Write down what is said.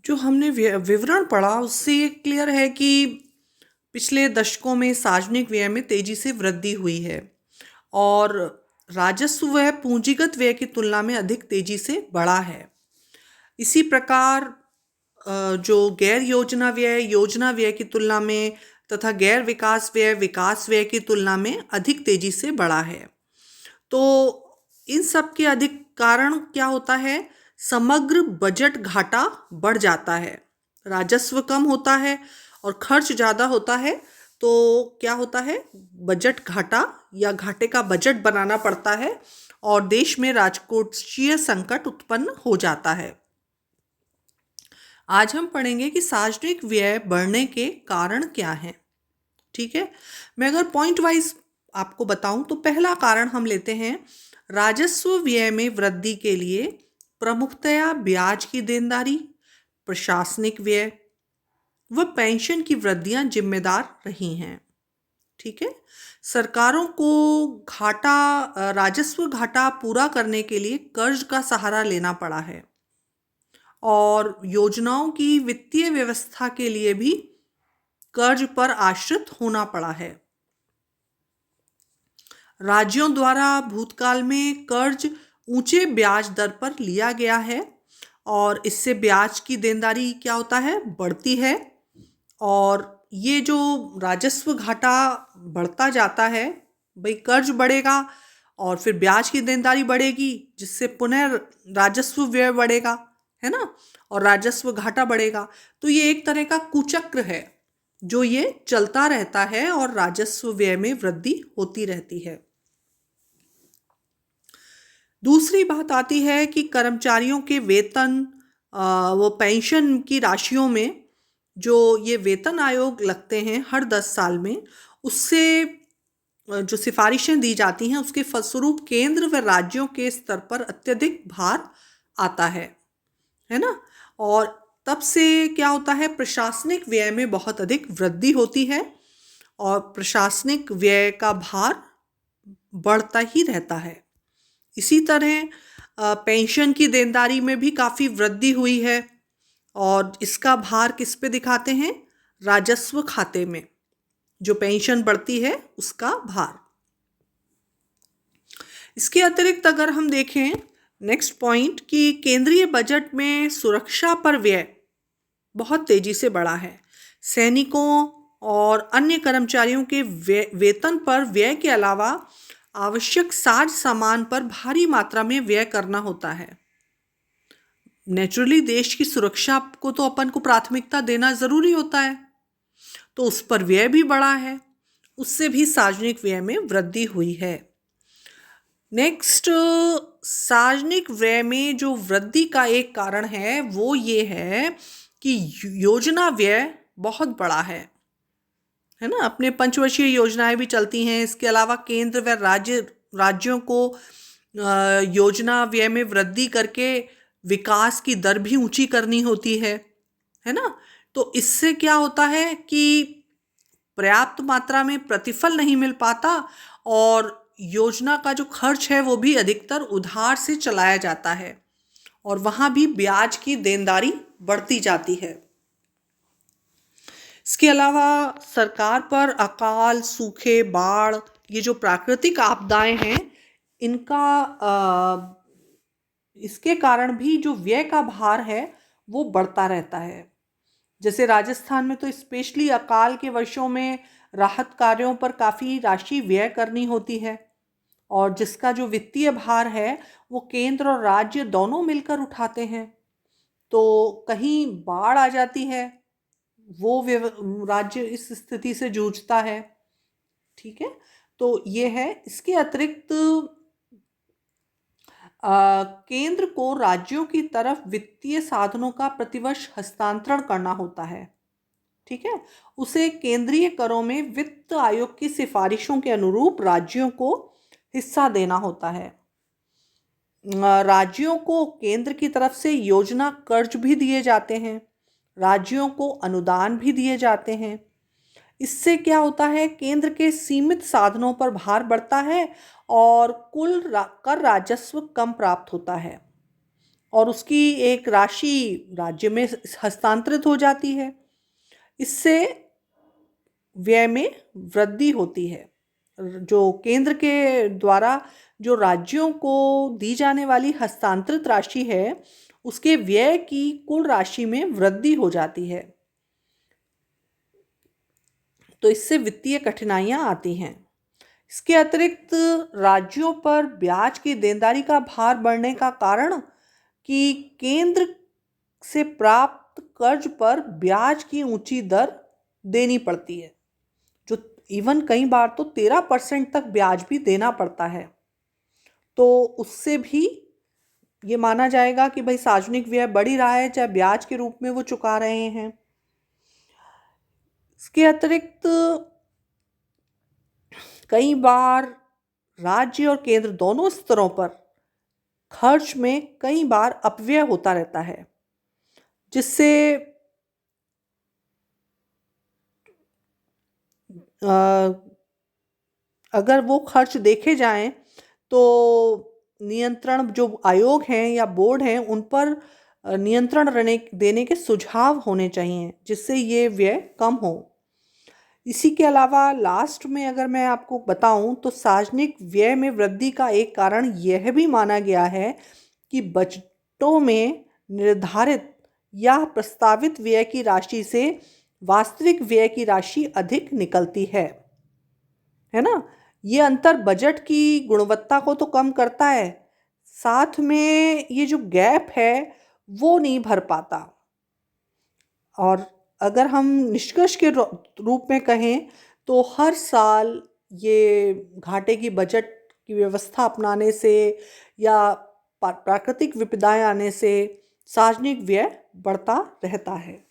जो हमने विवरण पढ़ा उससे ये क्लियर है कि पिछले दशकों में सार्वजनिक व्यय में तेजी से वृद्धि हुई है और राजस्व व्यय पूंजीगत व्यय की तुलना में अधिक तेजी से बढ़ा है। इसी प्रकार जो गैर योजना व्यय की तुलना में तथा गैर विकास व्यय की तुलना में अधिक तेजी से बढ़ा है। तो इन सब के अधिक कारण क्या होता है? समग्र बजट घाटा बढ़ जाता है, राजस्व कम होता है और खर्च ज़्यादा होता है। तो क्या होता है? बजट घाटा या घाटे का बजट बनाना पड़ता है और देश में राजकोषीय संकट उत्पन्न हो जाता है। आज हम पढ़ेंगे कि सार्वजनिक व्यय बढ़ने के कारण क्या हैं। ठीक है, मैं अगर पॉइंट वाइज आपको बताऊं तो पहला कारण हम लेते हैं राजस्व व्यय में वृद्धि के लिए प्रमुखतया ब्याज की देनदारी, प्रशासनिक व्यय व पेंशन की वृद्धियां जिम्मेदार रही हैं। ठीक है, सरकारों को राजस्व घाटा पूरा करने के लिए कर्ज का सहारा लेना पड़ा है और योजनाओं की वित्तीय व्यवस्था के लिए भी कर्ज पर आश्रित होना पड़ा है। राज्यों द्वारा भूतकाल में कर्ज ऊंचे ब्याज दर पर लिया गया है और इससे ब्याज की देनदारी क्या होता है? बढ़ती है और ये जो राजस्व घाटा बढ़ता जाता है, भाई कर्ज बढ़ेगा और फिर ब्याज की देनदारी बढ़ेगी जिससे पुनः राजस्व व्यय बढ़ेगा, है ना, और राजस्व घाटा बढ़ेगा। तो ये एक तरह का कुचक्र है जो ये चलता रहता है और राजस्व व्यय में वृद्धि होती रहती है। दूसरी बात आती है कि कर्मचारियों के वेतन वो पेंशन की राशियों में जो ये वेतन आयोग लगते हैं हर 10 साल में, उससे जो सिफारिशें दी जाती हैं उसके फलस्वरूप केंद्र व राज्यों के स्तर पर अत्यधिक भार आता है ना। और तब से क्या होता है? प्रशासनिक व्यय में बहुत अधिक वृद्धि होती है और प्रशासनिक व्यय का भार बढ़ता ही रहता है। इसी तरह पेंशन की देनदारी में भी काफ़ी वृद्धि हुई है और इसका भार किस पे दिखाते हैं? राजस्व खाते में जो पेंशन बढ़ती है उसका भार। इसके अतिरिक्त अगर हम देखें नेक्स्ट पॉइंट कि केंद्रीय बजट में सुरक्षा पर व्यय बहुत तेजी से बढ़ा है। सैनिकों और अन्य कर्मचारियों के वेतन पर व्यय के अलावा आवश्यक साज सामान पर भारी मात्रा में व्यय करना होता है। नेचुरली देश की सुरक्षा को तो अपन को प्राथमिकता देना जरूरी होता है, तो उस पर व्यय भी बढ़ा है, उससे भी सार्वजनिक व्यय में वृद्धि हुई है। नेक्स्ट, सार्वजनिक व्यय में जो वृद्धि का एक कारण है वो ये है कि योजना व्यय बहुत बड़ा है ना। अपने पंचवर्षीय योजनाएं भी चलती हैं। इसके अलावा केंद्र व राज्यों को योजना व्यय में वृद्धि करके विकास की दर भी ऊंची करनी होती है ना। तो इससे क्या होता है कि पर्याप्त मात्रा में प्रतिफल नहीं मिल पाता और योजना का जो खर्च है वो भी अधिकतर उधार से चलाया जाता है और वहां भी ब्याज की देनदारी बढ़ती जाती है। इसके अलावा सरकार पर अकाल, सूखे, बाढ़, ये जो प्राकृतिक आपदाएं हैं इनका इसके कारण भी जो व्यय का भार है वो बढ़ता रहता है। जैसे राजस्थान में तो स्पेशली अकाल के वर्षों में राहत कार्यों पर काफ़ी राशि व्यय करनी होती है और जिसका जो वित्तीय भार है वो केंद्र और राज्य दोनों मिलकर उठाते हैं। तो कहीं बाढ़ आ जाती है, वो राज्य इस स्थिति से जूझता है। ठीक है, तो ये है। इसके अतिरिक्त केंद्र को राज्यों की तरफ वित्तीय साधनों का प्रतिवर्ष हस्तांतरण करना होता है। ठीक है, उसे केंद्रीय करों में वित्त आयोग की सिफारिशों के अनुरूप राज्यों को हिस्सा देना होता है। राज्यों को केंद्र की तरफ से योजना कर्ज भी दिए जाते हैं, राज्यों को अनुदान भी दिए जाते हैं। इससे क्या होता है? केंद्र के सीमित साधनों पर भार बढ़ता है और कुल कर राजस्व कम प्राप्त होता है। और उसकी एक राशि राज्य में हस्तांतरित हो जाती है। इससे व्यय में वृद्धि होती है। जो केंद्र के द्वारा जो राज्यों को दी जाने वाली हस्तांतरित राशि है, उसके व्यय की कुल राशि में वृद्धि हो जाती है। तो इससे वित्तीय कठिनाइयां आती हैं। इसके अतिरिक्त राज्यों पर ब्याज की देनदारी का भार बढ़ने का कारण कि केंद्र से प्राप्त कर्ज पर ब्याज की ऊंची दर देनी पड़ती है, जो इवन कई बार तो 13% तक ब्याज भी देना पड़ता है। तो उससे भी ये माना जाएगा कि भाई सार्वजनिक व्यय बढ़ ही रहा है, चाहे ब्याज के रूप में वो चुका रहे हैं। इसके अतिरिक्त कई बार राज्य और केंद्र दोनों स्तरों पर खर्च में कई बार अपव्यय होता रहता है, जिससे अगर वो खर्च देखे जाएं तो नियंत्रण जो आयोग हैं या बोर्ड हैं, उन पर नियंत्रण देने के सुझाव होने चाहिए, जिससे ये व्यय कम हो। इसी के अलावा लास्ट में अगर मैं आपको बताऊं तो सार्वजनिक व्यय में वृद्धि का एक कारण यह भी माना गया है कि बजटों में निर्धारित या प्रस्तावित व्यय की राशि से वास्तविक व्यय की राशि अधिक निकलती है ना। ये अंतर बजट की गुणवत्ता को तो कम करता है, साथ में ये जो गैप है वो नहीं भर पाता। और अगर हम निष्कर्ष के रूप में कहें तो हर साल ये घाटे की बजट की व्यवस्था अपनाने से या प्राकृतिक विपदाएं आने से सार्वजनिक व्यय बढ़ता रहता है।